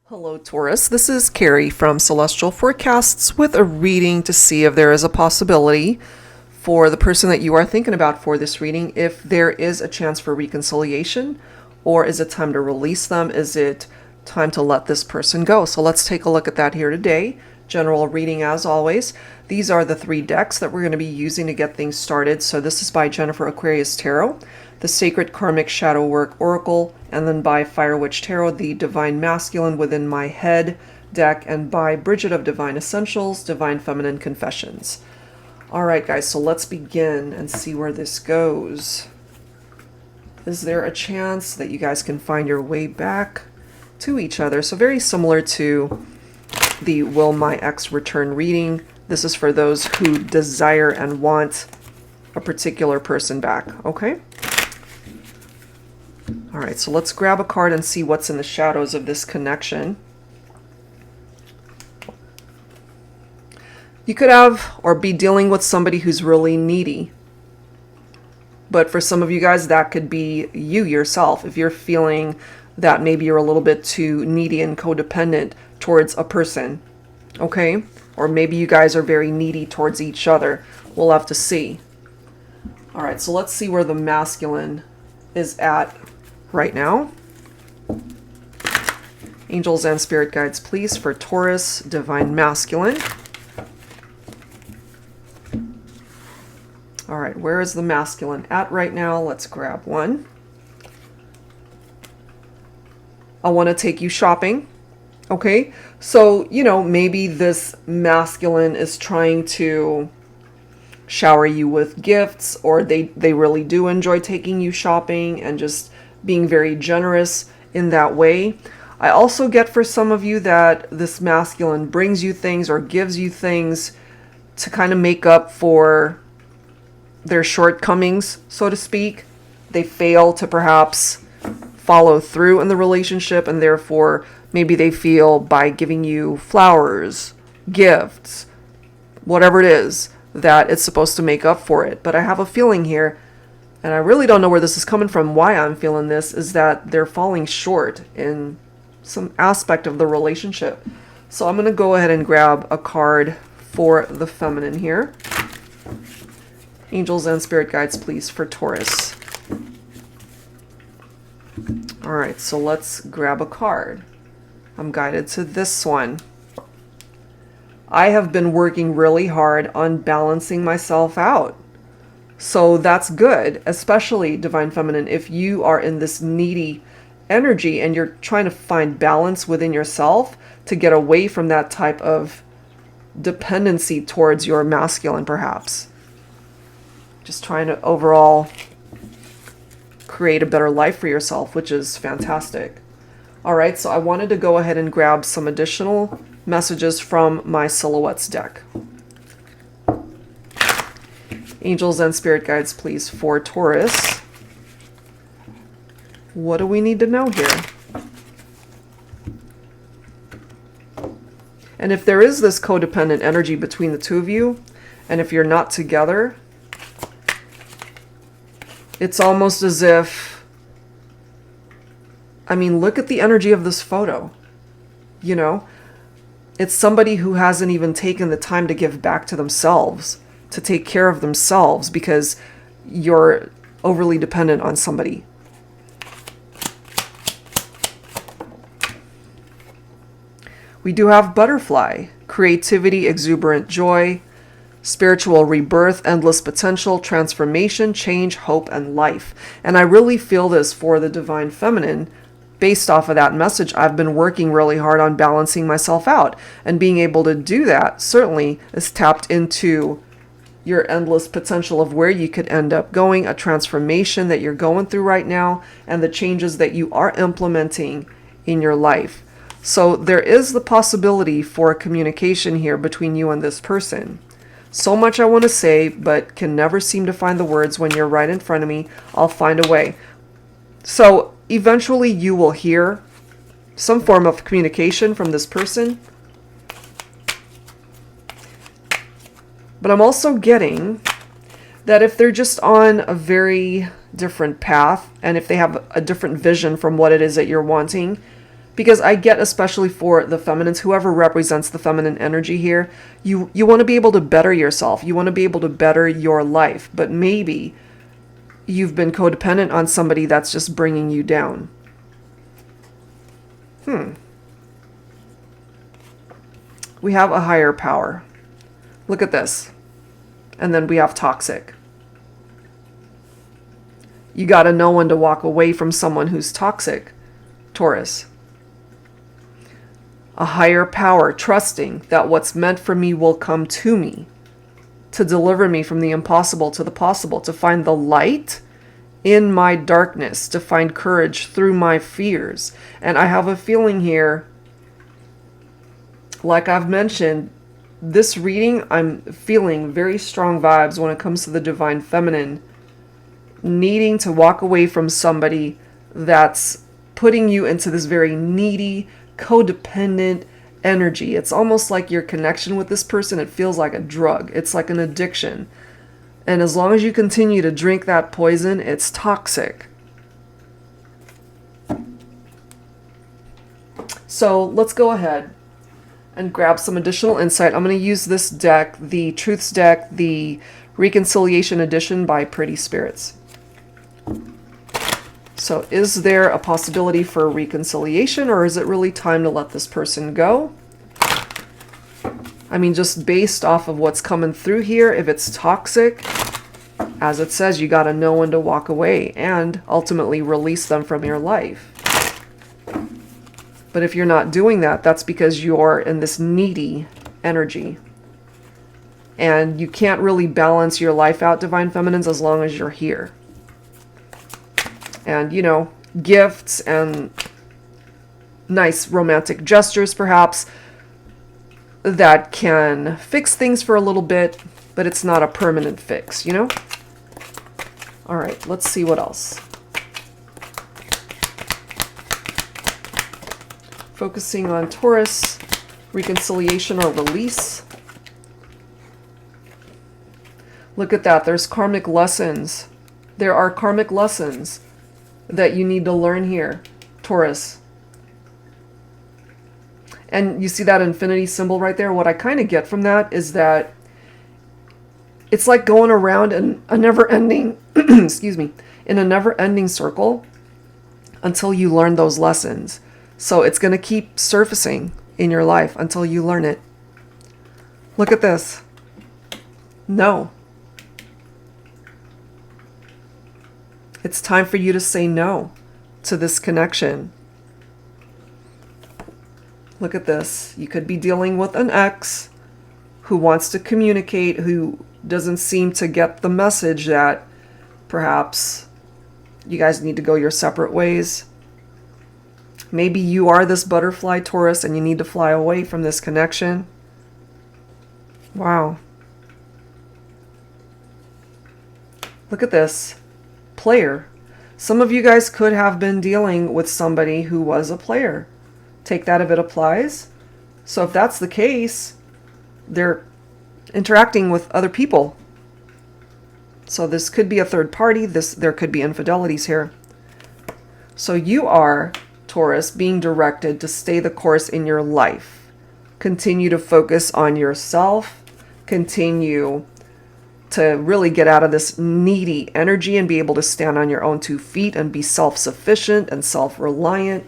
Hello, Taurus. This is Carrie from Celestial Forecasts with a reading to see if there is a possibility for the person that you are thinking about for this reading, if there is a chance for reconciliation, or is it time to release them? Is it time to let this person go? So let's take a look at that here today. General reading as always. These are the three decks that we're going to be using to get things started. So this is by Jennifer Aquarius Tarot, the Sacred Karmic Shadow Work Oracle, and then by Fire Witch Tarot, the Divine Masculine Within My Head deck, and by Bridget of Divine Essentials, Divine Feminine Confessions. All right, guys, so let's begin and see where this goes. Is there a chance that you guys can find your way back to each other? So very similar to the Will My Ex Return reading. This is for those who desire and want a particular person back, okay? All right, so let's grab a card and see what's in the shadows of this connection. You could have or be dealing with somebody who's really needy. But for some of you guys, that could be you yourself. If you're feeling that maybe you're a little bit too needy and codependent towards a person, okay? Or maybe you guys are very needy towards each other. We'll have to see. All right, so let's see where the masculine is at right now. Angels and spirit guides, please, for Taurus, Divine Masculine. All right, where is the masculine at right now? Let's grab one. I want to take you shopping. Okay, so, maybe this masculine is trying to shower you with gifts, or they really do enjoy taking you shopping and just being very generous in that way. I also get for some of you that this masculine brings you things or gives you things to kind of make up for their shortcomings, so to speak. They fail to perhaps follow through in the relationship, and therefore maybe they feel by giving you flowers, gifts, whatever it is, that it's supposed to make up for it. But I have a feeling here, and I really don't know where this is coming from, why I'm feeling this, is that they're falling short in some aspect of the relationship. So I'm going to go ahead and grab a card for the feminine here. Angels and spirit guides, please, for Taurus. All right, so let's grab a card. I'm guided to this one. I have been working really hard on balancing myself out. So that's good, especially Divine Feminine, if you are in this needy energy and you're trying to find balance within yourself to get away from that type of dependency towards your masculine, perhaps. Just trying to overall create a better life for yourself, which is fantastic. All right, so I wanted to go ahead and grab some additional messages from my Silhouettes deck. Angels and spirit guides, please, for Taurus. What do we need to know here? And if there is this codependent energy between the two of you, and if you're not together, it's almost as if, look at the energy of this photo. It's somebody who hasn't even taken the time to give back to themselves, to take care of themselves, because you're overly dependent on somebody. We do have butterfly, creativity, exuberant joy, spiritual rebirth, endless potential, transformation, change, hope, and life. And I really feel this for the Divine Feminine. Based off of that message, I've been working really hard on balancing myself out. And being able to do that certainly is tapped into your endless potential of where you could end up going, a transformation that you're going through right now, and the changes that you are implementing in your life. So there is the possibility for communication here between you and this person. So much I want to say, but can never seem to find the words. When you're right in front of me, I'll find a way. So eventually you will hear some form of communication from this person. But I'm also getting that if they're just on a very different path, and if they have a different vision from what it is that you're wanting, Because I get, especially for the feminines, whoever represents the feminine energy here, you want to be able to better yourself. You want to be able to better your life. But maybe you've been codependent on somebody that's just bringing you down. We have a higher power. Look at this. And then we have toxic. You got to know when to walk away from someone who's toxic, Taurus. A higher power, trusting that what's meant for me will come to me, to deliver me from the impossible to the possible, to find the light in my darkness, to find courage through my fears. And I have a feeling here, like I've mentioned, this reading, I'm feeling very strong vibes when it comes to the divine feminine, needing to walk away from somebody that's putting you into this very needy, codependent energy. It's almost like your connection with this person, it feels like a drug. It's like an addiction. And as long as you continue to drink that poison, it's toxic. So let's go ahead and grab some additional insight. I'm going to use this deck, the Truths deck, the Reconciliation Edition by Pretty Spirits. So is there a possibility for reconciliation, or is it really time to let this person go? I mean, just based off of what's coming through here, if it's toxic, as it says, you got to know when to walk away and ultimately release them from your life. But if you're not doing that, that's because you're in this needy energy. And you can't really balance your life out, Divine Feminines, as long as you're here. And, you know, gifts and nice romantic gestures, perhaps, that can fix things for a little bit, but it's not a permanent fix, you know? All right, let's see what else. Focusing on Taurus, reconciliation or release. Look at that. There's karmic lessons. There are karmic lessons that you need to learn here, Taurus. And you see that infinity symbol right there? What I kind of get from that is that it's like going around in a never-ending, excuse me, in a never-ending circle until you learn those lessons. So it's going to keep surfacing in your life until you learn it. Look at this. No. It's time for you to say no to this connection. Look at this. You could be dealing with an ex who wants to communicate, who doesn't seem to get the message that perhaps you guys need to go your separate ways. Maybe you are this butterfly, Taurus, and you need to fly away from this connection. Wow. Look at this. Player. Some of you guys could have been dealing with somebody who was a player. Take that if it applies. So if that's the case, they're interacting with other people. So this could be a third party. There could be infidelities here. So you are, Taurus, being directed to stay the course in your life. Continue to focus on yourself. Continue to really get out of this needy energy and be able to stand on your own 2 feet and be self-sufficient and self-reliant.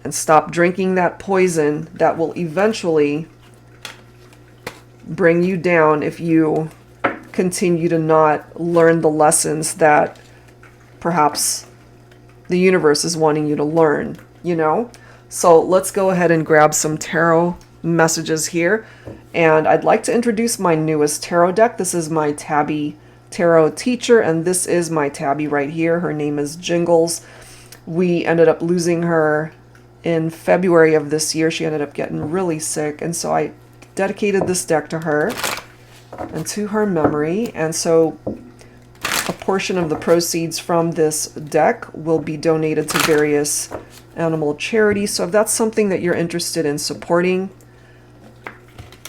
And stop drinking that poison that will eventually bring you down if you continue to not learn the lessons that perhaps the universe is wanting you to learn, you know? So let's go ahead and grab some tarot messages here. And I'd like to introduce my newest tarot deck. This is my Tabby Tarot Teacher, and this is my Tabby right here. Her name is Jingles. We ended up losing her in February of this year. She ended up getting really sick, and so I dedicated this deck to her and to her memory. And so a portion of the proceeds from this deck will be donated to various animal charities. So if that's something that you're interested in supporting,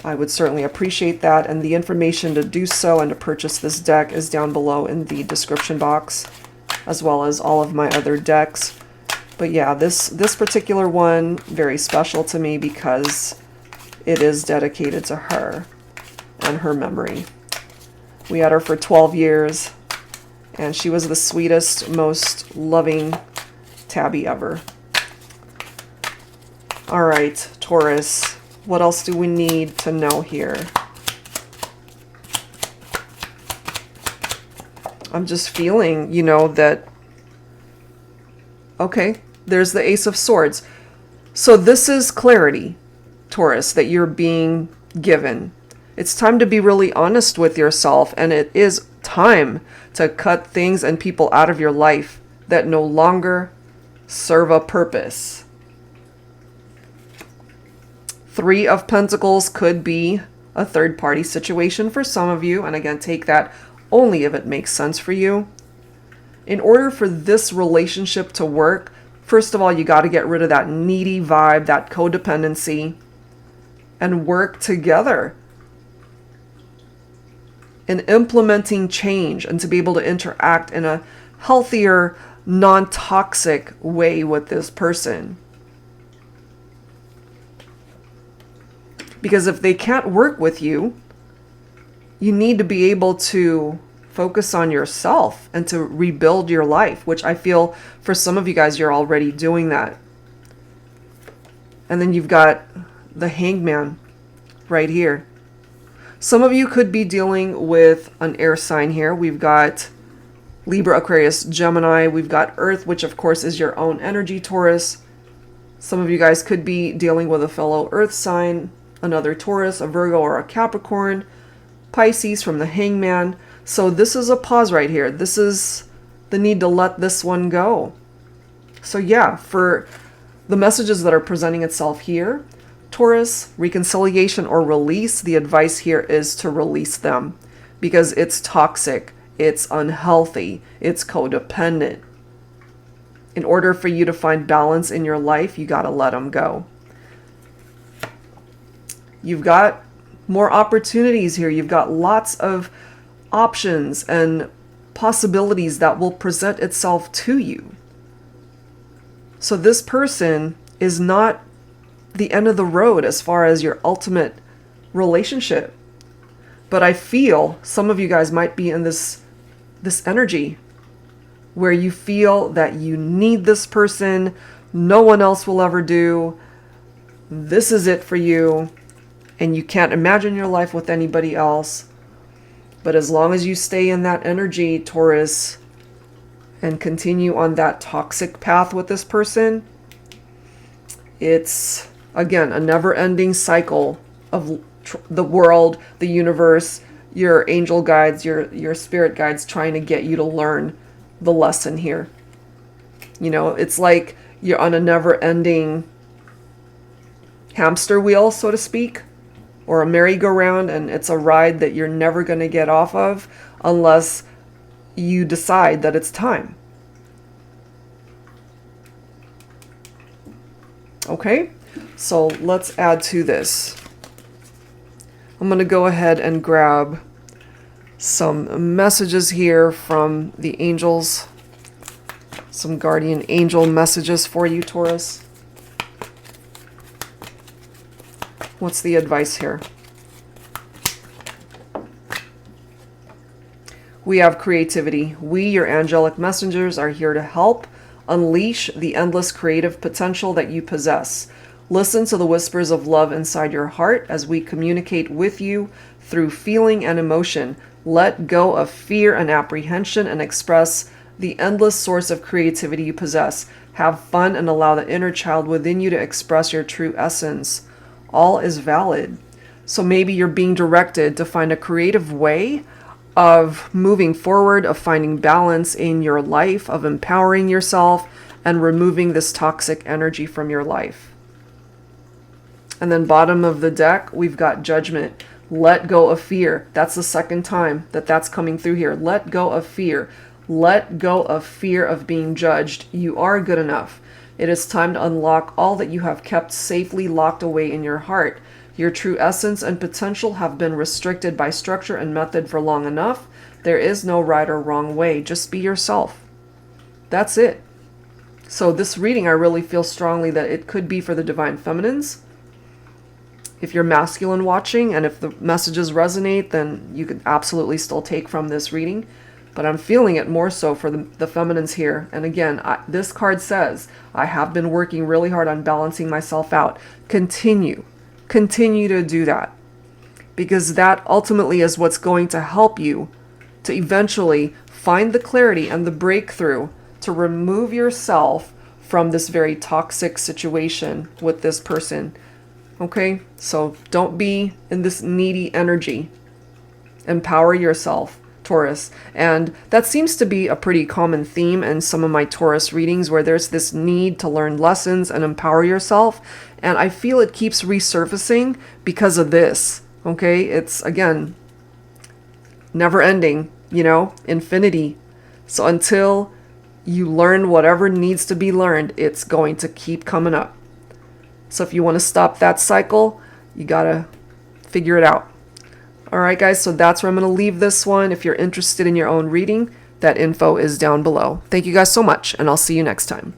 I would certainly appreciate that. And the information to do so and to purchase this deck is down below in the description box, as well as all of my other decks. But yeah, this particular one, very special to me because it is dedicated to her and her memory. We had her for 12 years, and she was the sweetest, most loving tabby ever. All right, Taurus, what else do we need to know here? I'm just feeling, that, okay, there's the Ace of Swords. So this is clarity, Taurus, that you're being given. It's time to be really honest with yourself, and it is time to cut things and people out of your life that no longer serve a purpose. Three of Pentacles could be a third-party situation for some of you, and again, take that only if it makes sense for you. In order for this relationship to work, first of all, you got to get rid of that needy vibe, that codependency, and work together in implementing change and to be able to interact in a healthier, non-toxic way with this person. Because if they can't work with you, you need to be able to focus on yourself and to rebuild your life, which I feel for some of you guys, you're already doing that. And then you've got the Hangman right here. Some of you could be dealing with an air sign here. We've got Libra, Aquarius, Gemini. We've got Earth, which of course is your own energy, Taurus. Some of you guys could be dealing with a fellow Earth sign, another Taurus, a Virgo, or a Capricorn. Pisces from the Hangman. So this is a pause right here. This is the need to let this one go. So yeah, for the messages that are presenting itself here, Taurus, reconciliation or release, the advice here is to release them because it's toxic, it's unhealthy, it's codependent. In order for you to find balance in your life, you got to let them go. You've got more opportunities here. You've got lots of options and possibilities that will present itself to you. So this person is not the end of the road as far as your ultimate relationship. But I feel some of you guys might be in this energy where you feel that you need this person, no one else will ever do, this is it for you, and you can't imagine your life with anybody else. But as long as you stay in that energy, Taurus, and continue on that toxic path with this person, it's, again, a never-ending cycle of the world, the universe, your angel guides, your spirit guides trying to get you to learn the lesson here. It's like you're on a never-ending hamster wheel, so to speak, or a merry-go-round, and it's a ride that you're never going to get off of unless you decide that it's time. Okay, so let's add to this. I'm going to go ahead and grab some messages here from the angels, some guardian angel messages for you, Taurus. What's the advice here? We have creativity. We, your angelic messengers, are here to help unleash the endless creative potential that you possess. Listen to the whispers of love inside your heart as we communicate with you through feeling and emotion. Let go of fear and apprehension and express the endless source of creativity you possess. Have fun and allow the inner child within you to express your true essence. All is valid. So maybe you're being directed to find a creative way of moving forward, of finding balance in your life, of empowering yourself and removing this toxic energy from your life. And then bottom of the deck, we've got judgment. Let go of fear. That's the second time that's coming through here. Let go of fear. Let go of fear of being judged. You are good enough. It is time to unlock all that you have kept safely locked away in your heart. Your true essence and potential have been restricted by structure and method for long enough. There is no right or wrong way. Just be yourself. That's it. So this reading, I really feel strongly that it could be for the divine feminines. If you're masculine watching, and if the messages resonate, then you could absolutely still take from this reading. But I'm feeling it more so for the feminines here. And again, this card says, I have been working really hard on balancing myself out. Continue to do that. Because that ultimately is what's going to help you to eventually find the clarity and the breakthrough to remove yourself from this very toxic situation with this person. Okay? So don't be in this needy energy. Empower yourself, Taurus. And that seems to be a pretty common theme in some of my Taurus readings, where there's this need to learn lessons and empower yourself. And I feel it keeps resurfacing because of this. Okay, it's, again, never ending, infinity. So until you learn whatever needs to be learned, it's going to keep coming up. So if you want to stop that cycle, you got to figure it out. All right, guys, so that's where I'm going to leave this one. If you're interested in your own reading, that info is down below. Thank you guys so much, and I'll see you next time.